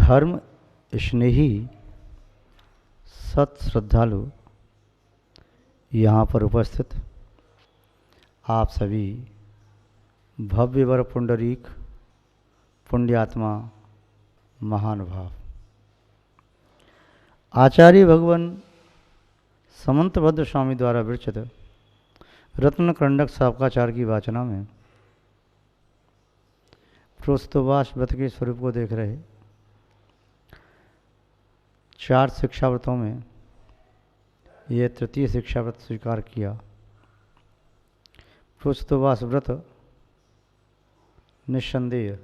धर्म स्नेही सत श्रद्धालु यहाँ पर उपस्थित आप सभी भव्यवर पुंडरीक पुण्यात्मा महानुभाव, आचार्य भगवान समंतभद्र स्वामी द्वारा विरचित रत्न करंडक साबकाचार की वाचना में प्रोस्तोवास व्रत के स्वरूप को देख रहे 4 शिक्षाव्रतों में यह तृतीय शिक्षाव्रत स्वीकार किया। प्रोस्तोवास व्रत निस्संदेह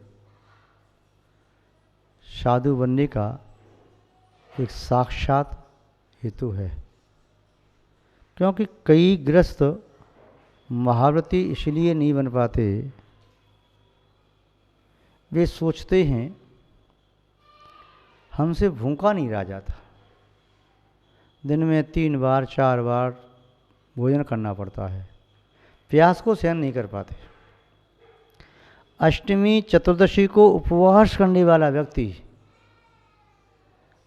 साधु बनने का एक साक्षात हेतु है, क्योंकि कई गृहस्थ महाव्रती इसलिए नहीं बन पाते, वे सोचते हैं हमसे भूखा नहीं रहा जाता, दिन में 3 बार 4 बार भोजन करना पड़ता है, प्यास को सहन नहीं कर पाते। अष्टमी चतुर्दशी को उपवास करने वाला व्यक्ति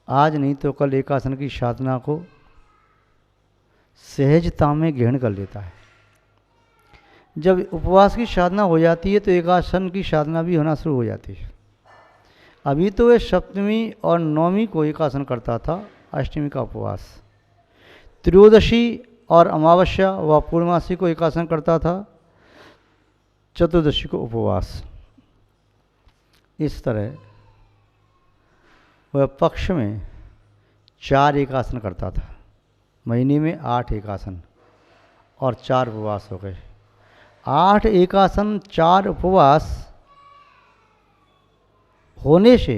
आज नहीं तो कल एकासन की साधना को सहजता में ग्रहण कर लेता है। जब उपवास की साधना हो जाती है तो एकासन की साधना भी होना शुरू हो जाती है। अभी तो वह सप्तमी और नवमी को एकासन करता था, अष्टमी का उपवास, त्रयोदशी और अमावस्या व पूर्णमासी को एकासन करता था, चतुर्दशी को उपवास। इस तरह वह पक्ष में 4 एकासन करता था, महीने में 8 एकासन और 4 उपवास हो गए। 8 एकासन 4 उपवास होने से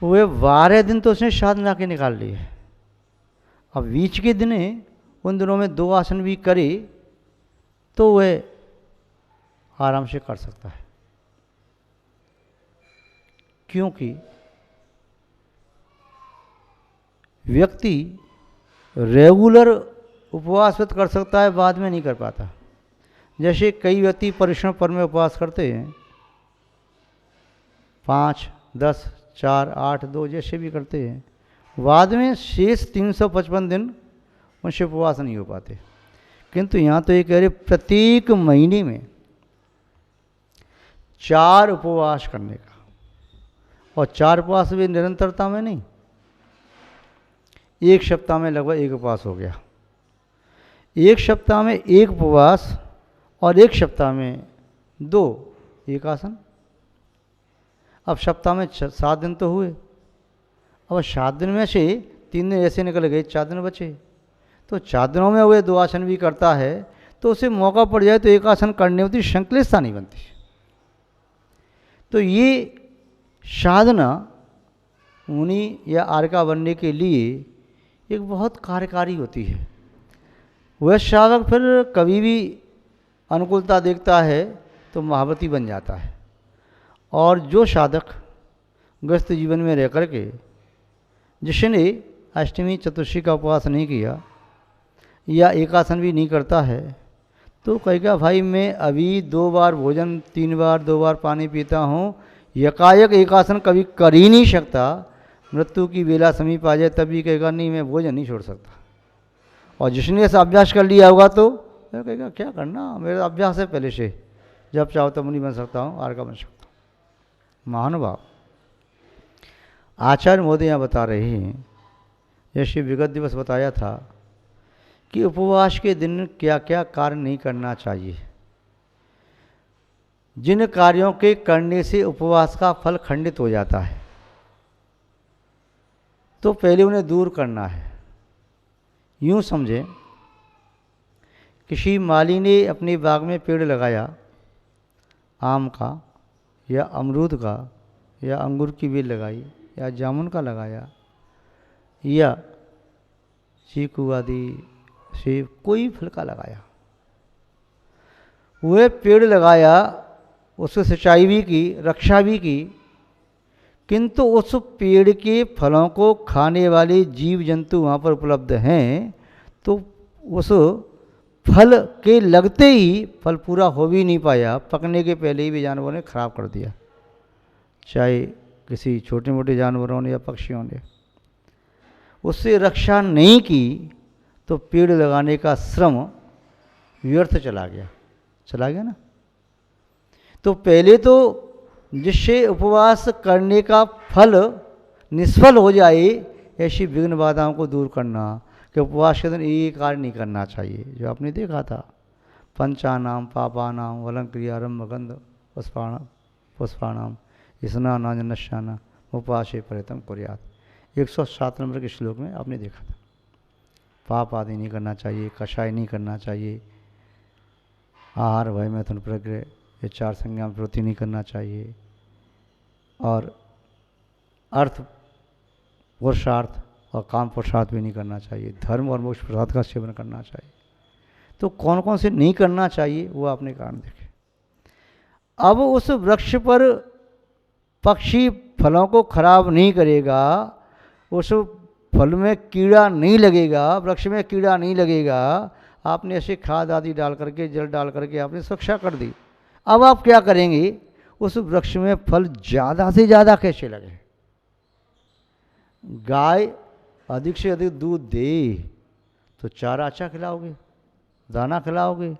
वे 12 दिन तो उसने साधना के निकाल लिए। अब बीच के दिन उन दिनों में 2 आसन भी करे तो वह आराम से कर सकता है, क्योंकि व्यक्ति रेगुलर उपवास व्रत कर सकता है, बाद में नहीं कर पाता। जैसे कई व्यक्ति परिश्रम पर में उपवास करते हैं, 5, 10, 4, 8, 2 जैसे भी करते हैं, बाद में शेष 355 दिन उनसे उपवास नहीं हो पाते। किंतु यहाँ तो ये कह रहे प्रत्येक महीने में 4 उपवास करने का, और 4 उपवास भी निरंतरता में नहीं, एक सप्ताह में लगभग 1 उपवास हो गया, एक सप्ताह में 1 उपवास और एक सप्ताह में 2 एकासन। अब सप्ताह में 7 दिन तो हुए, अब 7 दिन में से 3 दिन ऐसे निकल गए, 4 दिन बचे, तो 4 दिनों में वह 2 आसन भी करता है तो उसे मौका पड़ जाए तो एक आसन करने में संकलिष्टता नहीं बनती। तो ये साधना मुनि या आर्का बनने के लिए एक बहुत कार्यकारी होती है। वह साधक फिर कभी भी अनुकूलता देखता है तो महाव्रती बन जाता है, और जो साधक गृहस्थ जीवन में रह करके जिसने अष्टमी चतुर्दशी का उपवास नहीं किया या एकासन भी नहीं करता है, तो कहेगा भाई मैं अभी 2 बार भोजन, 3 बार 2 बार पानी पीता हूँ, यकायक एकासन कभी कर ही नहीं सकता, मृत्यु की बेला समीप आ जाए तभी कहेगा नहीं मैं भोजन नहीं छोड़ सकता। और जिसने ऐसा अभ्यास कर लिया होगा तो कहेगा क्या करना, मेरा अभ्यास है पहले से, जब चाहो तब मुनि बन सकता हूँ, आर्का बन सकता हूँ। महानुभाव, आचार्य महोदय यहाँ बता रहे हैं, जैसे विगत दिवस बताया था कि उपवास के दिन क्या क्या कार्य नहीं करना चाहिए, जिन कार्यों के करने से उपवास का फल खंडित हो जाता है तो पहले उन्हें दूर करना है। यूँ समझें, किसी माली ने अपने बाग में पेड़ लगाया, आम का या अमरूद का या अंगूर की बेल लगाई या जामुन का लगाया या चीकू आदि सेब कोई फल का लगाया, वह पेड़ लगाया, उसकी सिंचाई भी की, रक्षा भी की, किंतु उस पेड़ के फलों को खाने वाले जीव जंतु वहाँ पर उपलब्ध हैं, तो उस फल के लगते ही फल पूरा हो भी नहीं पाया, पकने के पहले ही भी जानवरों ने खराब कर दिया। चाहे किसी छोटे मोटे जानवरों ने या पक्षियों ने, उससे रक्षा नहीं की तो पेड़ लगाने का श्रम व्यर्थ चला गया ना। तो पहले तो जिससे उपवास करने का फल निष्फल हो जाए, ऐसी विघ्न बाधाओं को दूर करना, कि उपवास के दिन ये कार्य नहीं करना चाहिए जो आपने देखा था, पंचानाम पापानाम वलं क्रियारंभ गंध पुष्पाणाम स्नानाजनश्याना उपवासे परितम कुर्यात, 107 नंबर के श्लोक में आपने देखा था। पाप आदि नहीं करना चाहिए, कषाय नहीं करना चाहिए, आहार भय मैथुन प्रग्रह ये 4 संज्ञा में प्रवृत्ति नहीं करना चाहिए, और अर्थ पुरुषार्थ और काम पुरुषार्थ भी नहीं करना चाहिए, धर्म और मोक्ष प्रसाद का सेवन करना चाहिए। तो कौन कौन से नहीं करना चाहिए वो आपने कारण देखे। अब उस वृक्ष पर पक्षी फलों को खराब नहीं करेगा, उस फल में कीड़ा नहीं लगेगा, वृक्ष में कीड़ा नहीं लगेगा, आपने ऐसे खाद आदि डाल करके, जल डाल करके आपने सुरक्षा कर दी। अब आप क्या करेंगे, उस वृक्ष में फल ज़्यादा से ज़्यादा कैसे लगे। गाय अधिक से अधिक दूध दे तो चारा अच्छा खिलाओगे, दाना खिलाओगे,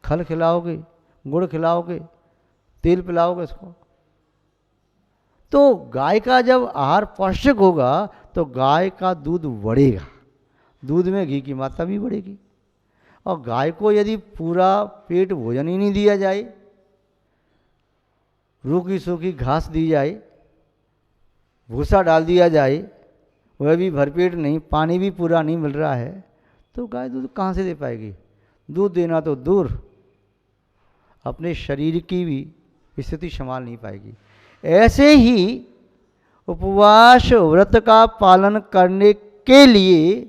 खल खिलाओगे, गुड़ खिलाओगे, तेल पिलाओगे इसको। तो गाय का जब आहार पौष्टिक होगा तो गाय का दूध बढ़ेगा, दूध में घी की मात्रा भी बढ़ेगी। और गाय को यदि पूरा पेट भोजन ही नहीं दिया जाए, रूखी सूखी घास दी जाए, भूसा डाल दिया जाए, वह भी भरपेट नहीं, पानी भी पूरा नहीं मिल रहा है, तो गाय दूध कहाँ से दे पाएगी। दूध देना तो दूर, अपने शरीर की भी स्थिति संभाल नहीं पाएगी। ऐसे ही उपवास व्रत का पालन करने के लिए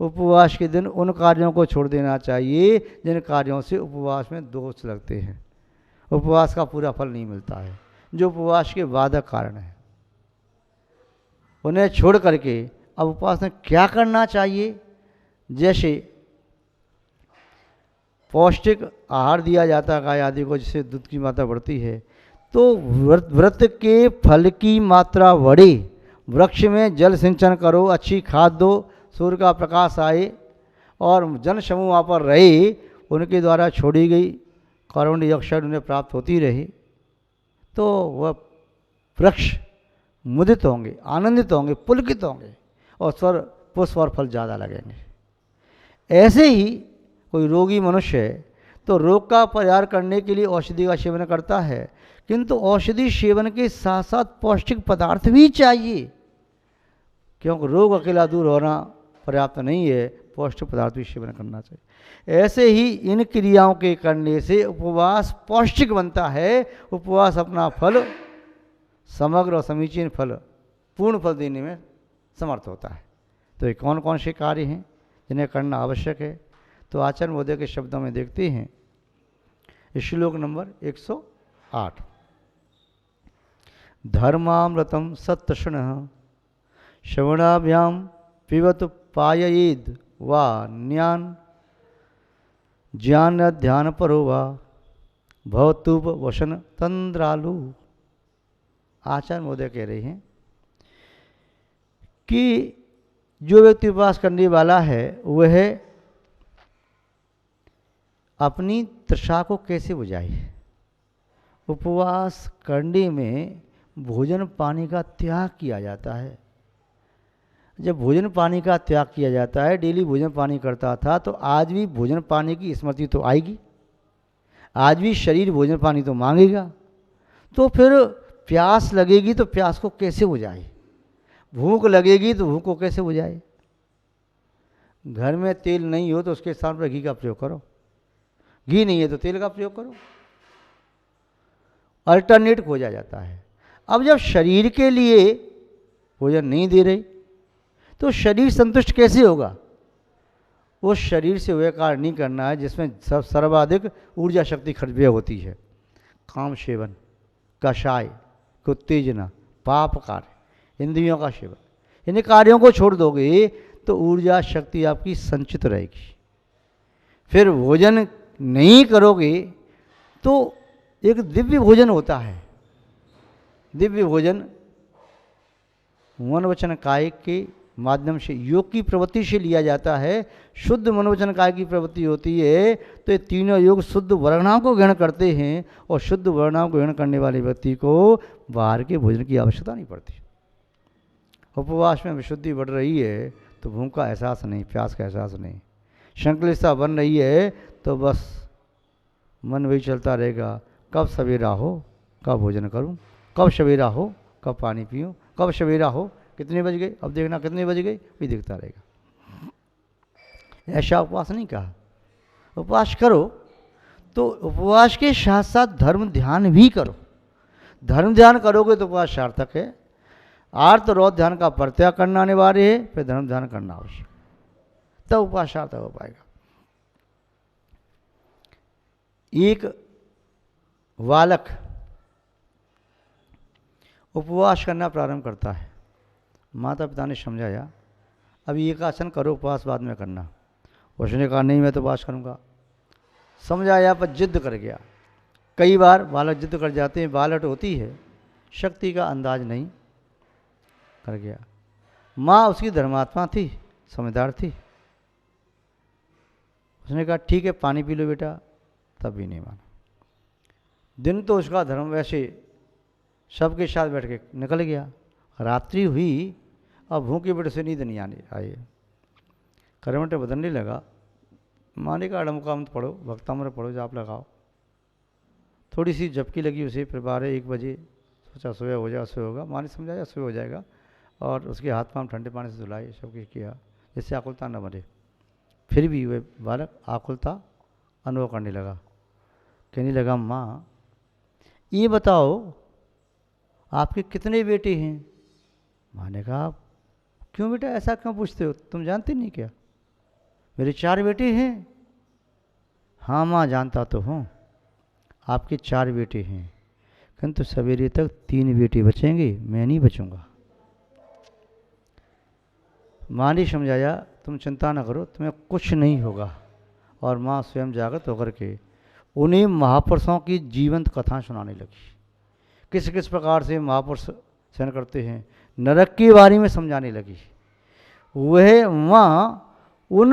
उपवास के दिन उन कार्यों को छोड़ देना चाहिए जिन कार्यों से उपवास में दोष लगते हैं, उपवास का पूरा फल नहीं मिलता है, जो उपवास के बाधक कारण है, उन्हें छोड़ करके अब उपवास में क्या करना चाहिए। जैसे पौष्टिक आहार दिया जाता है गाय आदि को, जिससे दूध की मात्रा बढ़ती है, तो व्रत के फल की मात्रा बढ़े, वृक्ष में जल सिंचन करो, अच्छी खाद दो, सूर्य का प्रकाश आए और जन समूह वहाँ पर रहे, उनके द्वारा छोड़ी गई कार्बन डाइऑक्साइड उन्हें प्राप्त होती रहे, तो वह वृक्ष मुदित होंगे, आनंदित होंगे, पुलकित होंगे और स्वर पुष्प और फल ज़्यादा लगेंगे। ऐसे ही कोई रोगी मनुष्य है तो रोग का परिहार करने के लिए औषधि का सेवन करता है, किंतु औषधि सेवन के साथ साथ पौष्टिक पदार्थ भी चाहिए, क्योंकि रोग अकेला दूर होना पर्याप्त नहीं है, पौष्टिक पदार्थ भी सेवन करना चाहिए। ऐसे ही इन क्रियाओं के करने से उपवास पौष्टिक बनता है, उपवास अपना फल समग्र और समीचीन फल, पूर्ण फल देने में समर्थ होता है। तो ये कौन कौन से कार्य हैं जिन्हें करना आवश्यक है, तो आचार्य महोदय के शब्दों में देखते हैं। श्लोक नंबर 108, धर्मामृतम सत्तृष्ण श्रवणाभ्याम पिबत पाययेद वा न्यान ज्ञान ध्यान परो वा भवतुप वसन तंद्रालु। आचार्य महोदय कह रहे हैं कि जो व्यक्ति उपवास करने वाला है वह अपनी तृषा को कैसे बुझाए। उपवास करने में भोजन पानी का त्याग किया जाता है। जब भोजन पानी का त्याग किया जाता है, डेली भोजन पानी करता था, तो आज भी भोजन पानी की स्मृति तो आएगी, आज भी शरीर भोजन पानी तो मांगेगा, तो फिर प्यास लगेगी तो प्यास को कैसे बुझाए, भूख लगेगी तो भूख को कैसे बुझाए। घर में तेल नहीं हो तो उसके स्थान पर घी का प्रयोग करो, घी नहीं है तो तेल का प्रयोग करो, अल्टरनेट खोजा जाता है। अब जब शरीर के लिए भोजन नहीं दे रही तो शरीर संतुष्ट कैसे होगा। उस शरीर से वह कार्य नहीं करना है जिसमें सर्वाधिक ऊर्जा शक्ति खर्च व्यय होती है। काम सेवन, कषाय, उत्तेजना, पाप कार्य, इंद्रियों का सेवन, इन कार्यों को छोड़ दोगे तो ऊर्जा शक्ति आपकी संचित रहेगी। फिर भोजन नहीं करोगे तो एक दिव्य भोजन होता है, दिव्य भोजन मन वचन काय के माध्यम से योग की प्रवृत्ति से लिया जाता है। शुद्ध मनोवचन काय की प्रवृत्ति होती है तो ये तीनों योग शुद्ध वर्णाओं को ग्रहण करते हैं और शुद्ध वर्णाओं को ग्रहण करने वाले व्यक्ति को बाहर के भोजन की आवश्यकता नहीं पड़ती। उपवास में विशुद्धि बढ़ रही है तो भूख का एहसास नहीं, प्यास का एहसास नहीं, संकलितता बन रही है तो बस मन वही चलता रहेगा, कब सवेरा हो कब भोजन करूं, कब सवेरा हो कब पानी पीऊं, कब सवेरा हो कितने बज गए, अब देखना कितने बज गए, वही देखता रहेगा। ऐसा उपवास नहीं कहा। उपवास करो तो उपवास के साथ साथ धर्म ध्यान भी करो। धर्म ध्यान करोगे तो उपवास सार्थक है। आर्त रोध ध्यान का प्रत्याग करना अनिवार्य है, फिर धर्म ध्यान करना आवश्यक, तब उपवास सार्थक हो पाएगा। एक बालक उपवास करना प्रारंभ करता है, माता पिता ने समझाया अभी एक आसन करो, उपवास बाद में करना। उसने कहा नहीं मैं तो उपवास करूँगा। समझाया पर जिद कर गया। कई बार बालक जिद कर जाते हैं, बालक होती है शक्ति का अंदाज नहीं कर गया। माँ उसकी धर्मात्मा थी, समझदार थी। उसने कहा ठीक है पानी पी लो बेटा, तब भी नहीं माना। दिन तो उसका धर्म वैसे सबके साथ बैठ के निकल गया। रात्रि हुई, अब भूख की वजह से नींद नहीं आने आई, करवटें बदलने लगा। माने का अड़मकाम पढ़ो, भक्तामृत पढ़ो, जाप लगाओ। थोड़ी सी झपकी लगी उसे, फिर 12-1 बजे सोचा सुबह हो जाए, सुबह होगा। माँ ने समझाया सुबह हो जाएगा और उसके हाथ पाँव ठंडे पानी से धुलाए, सब कुछ किया जिससे आकुलता न बने। फिर भी वह बालक आकुलता अनुभव करने लगा। कहने लगा माँ ये बताओ आपके कितने बेटे हैं? माँ ने कहा क्यों बेटा ऐसा क्यों पूछते हो, तुम जानते नहीं क्या? मेरे 4 बेटे हैं। हाँ माँ जानता तो हूँ, आपके 4 बेटे हैं, किंतु सवेरे तक 3 बेटे बचेंगे, मैं नहीं बचूंगा। माँ ने समझाया तुम चिंता न करो, तुम्हें कुछ नहीं होगा। और माँ स्वयं जागृत होकर के उन्हें महापुरुषों की जीवंत कथाएं सुनाने लगी। किस किस प्रकार से महापुरुष सहन करते हैं, नरक के बारे में समझाने लगी। वह माँ उन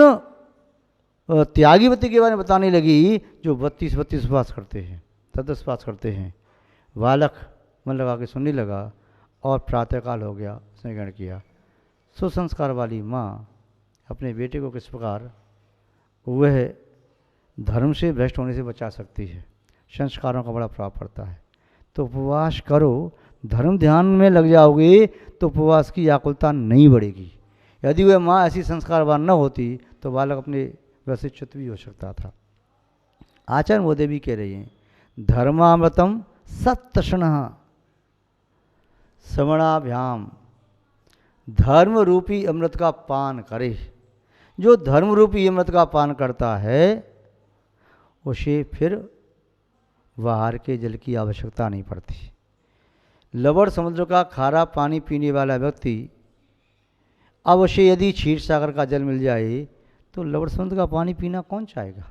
त्यागीवती के बारे में बताने लगी जो 32 उपवास करते हैं, 10 उपवास करते हैं। बालक मन लगा के सुनने लगा और प्रातःकाल हो गया, उसने ग्रहण किया। सुसंस्कार वाली माँ अपने बेटे को किस प्रकार वह धर्म से भ्रष्ट होने से बचा सकती है, संस्कारों का बड़ा प्रभाव पड़ता है। तो उपवास करो, धर्म ध्यान में लग जाओगे तो उपवास की आकुलता नहीं बढ़ेगी। यदि वह माँ ऐसी संस्कारवान न होती तो बालक अपने वैसे च्युत भी हो सकता था। आचार्य मोदी भी कह रही हैं धर्मामृतम सत्तषण श्रवणाभ्याम, धर्म रूपी अमृत का पान करे। जो धर्म रूपी अमृत का पान करता है उसे फिर बाहर के जल की आवश्यकता नहीं पड़ती। लवण समुद्र का खारा पानी पीने वाला व्यक्ति अब उसे यदि क्षीर सागर का जल मिल जाए तो लवण समुद्र का पानी पीना कौन चाहेगा।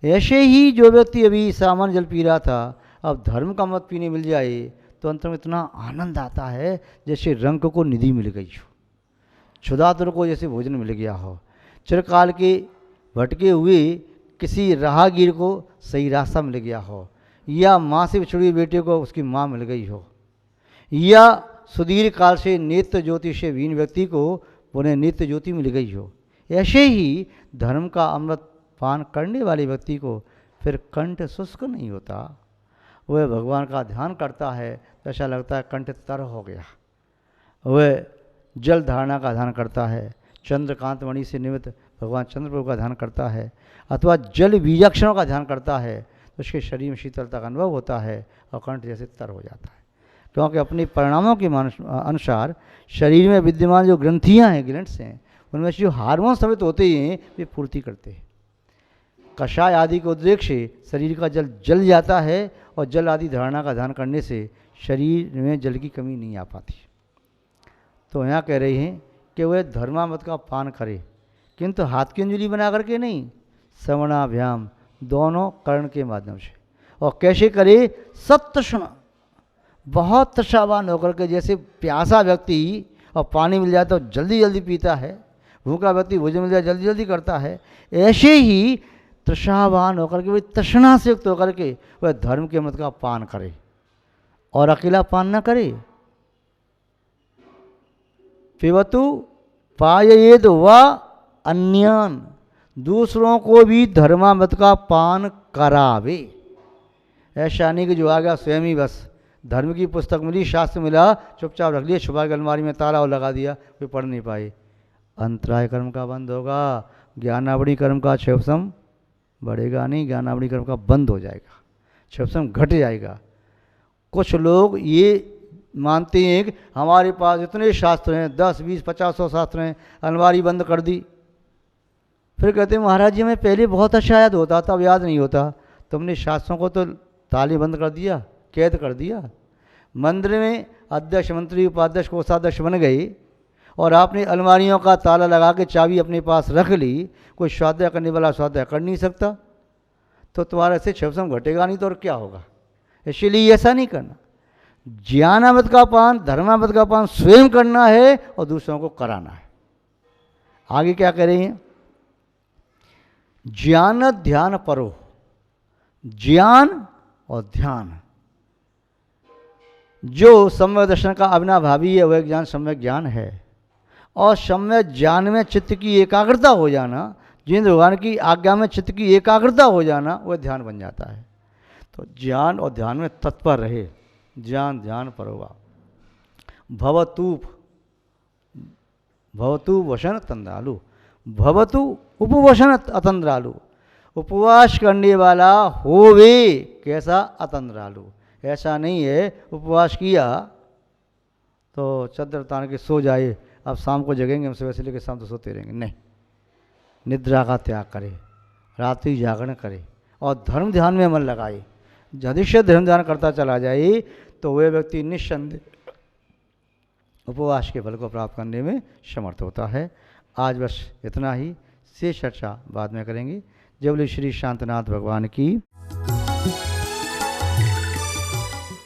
ऐसे ही जो व्यक्ति अभी सामान्य जल पी रहा था अब धर्म का अमृत पीने मिल जाए तो अंतर में इतना आनंद आता है जैसे रंग को निधि मिल गई हो, क्षुधातुर को जैसे भोजन मिल गया हो, चिरकाल के भटके हुए किसी राहगीर को सही रास्ता मिल गया हो, या माँ से बिछड़े हुए बेटे को उसकी माँ मिल गई हो, या सुदीर्घ काल से नेत्र ज्योति से वीन व्यक्ति को उन्हें नेत्र ज्योति मिल गई हो। ऐसे ही धर्म का अमृत पान करने वाले व्यक्ति को फिर कंठ शुष्क नहीं होता। वह भगवान का ध्यान करता है तो ऐसा लगता है कंठ तर हो गया। वह जल धारणा का ध्यान करता है, चंद्रकांत मणि से निमित्त भगवान चंद्र प्रभु का ध्यान करता है, अथवा जल बीजाक्षरों का ध्यान करता है तो उसके शरीर में शीतलता का अनुभव होता है और कंठ जैसे तर हो जाता है। क्योंकि अपने परिणामों के अनुसार शरीर में विद्यमान जो ग्रंथियाँ हैं, ग्लैंड्स हैं, उनमें से जो हार्मोन समित होते हैं वे पूर्ति करते हैं। कषाय आदि के उद्रेक से शरीर का जल जल जाता है और जल आदि धारणा का ध्यान करने से शरीर में जल की कमी नहीं आ पाती। तो यहाँ कह रहे हैं कि वह धर्मामृत का पान करे, किंतु हाथ की अंजलि बना करके नहीं, श्रवणाभ्याम, दोनों कर्ण के माध्यम से। और कैसे करे? सत्तषण, बहुत तृष्णावान होकर के, जैसे प्यासा व्यक्ति और पानी मिल जाए तो जल्दी जल्दी पीता है, भूखा व्यक्ति भोजन मिल जाए जल्दी जल्दी करता है, ऐसे ही तृष्णावान होकर के, वही तृष्णा से युक्त होकर के वह धर्म के अमृत का पान करे और अकेला पान न करे। पिबतु पाययेद व अन्यान, दूसरों को भी धर्मामृत का पान करावे। ऐसा नहीं कि जो आ गया स्वयं ही बस धर्म की पुस्तक मिली, शास्त्र मिला, चुपचाप रख लिया, छुपा के अलमारी में ताला और लगा दिया, कोई पढ़ नहीं पाए। अंतराय कर्म का बंद होगा, ज्ञानावड़ी कर्म का क्षेपसम बढ़ेगा नहीं, ज्ञानावड़ी कर्म का बंद हो जाएगा, क्षेपसम घट जाएगा। कुछ लोग ये मानते हैं कि हमारे पास इतने शास्त्र हैं, 10, 20, 50, 100 शास्त्र हैं, अलमारी बंद कर दी। फिर कहते हैं महाराज जी, मैं पहले बहुत अच्छा याद होता था, अब याद नहीं होता। तुमने शास्त्रों को तो ताले बंद कर दिया, कैद कर दिया। मंदिर में अध्यक्ष, मंत्री, उपाध्यक्ष, कोषाध्यक्ष बन गए और आपने अलमारियों का ताला लगा के चाबी अपने पास रख ली, कोई स्वाध्याय करने वाला स्वाध्याय कर नहीं सकता, तो तुम्हारे से क्षेपसम घटेगा नहीं तो और क्या होगा। इसीलिए ऐसा नहीं करना। ज्ञानामृत का पान, धर्मामृत का पान स्वयं करना है और दूसरों को कराना है। आगे क्या कह रही हैं? ज्ञान ध्यान परो, ज्ञान और ध्यान, जो सम्यक दर्शन का अविनाभावी है वह ज्ञान सम्यक ज्ञान है। और सम्यक ज्ञान में चित्त की एकाग्रता हो जाना, जिन भगवान की आज्ञा में चित्त की एकाग्रता हो जाना, वह ध्यान बन जाता है। तो ज्ञान और ध्यान में तत्पर रहे, ज्ञान ध्यान परोवा। भवतु वशन तंद्रालु, भवतु उपवशन अतंद्रालु, उपवास करने वाला होवे कैसा? अतंद्रालु। ऐसा नहीं है उपवास किया तो चद्दर तान के सो जाए, अब शाम को जगेंगे हम सुबह से लेकर शाम तो सोते रहेंगे, नहीं। निद्रा का त्याग करे, रात्रि जागरण करे और धर्म ध्यान में मन लगाए। अधिशय धर्म ध्यान करता चला जाए तो वह व्यक्ति निस्संदेह उपवास के फल को प्राप्त करने में समर्थ होता है। आज बस इतना ही, शेष चर्चा बाद में करेंगे। जय बोले श्री शांतनाथ भगवान की।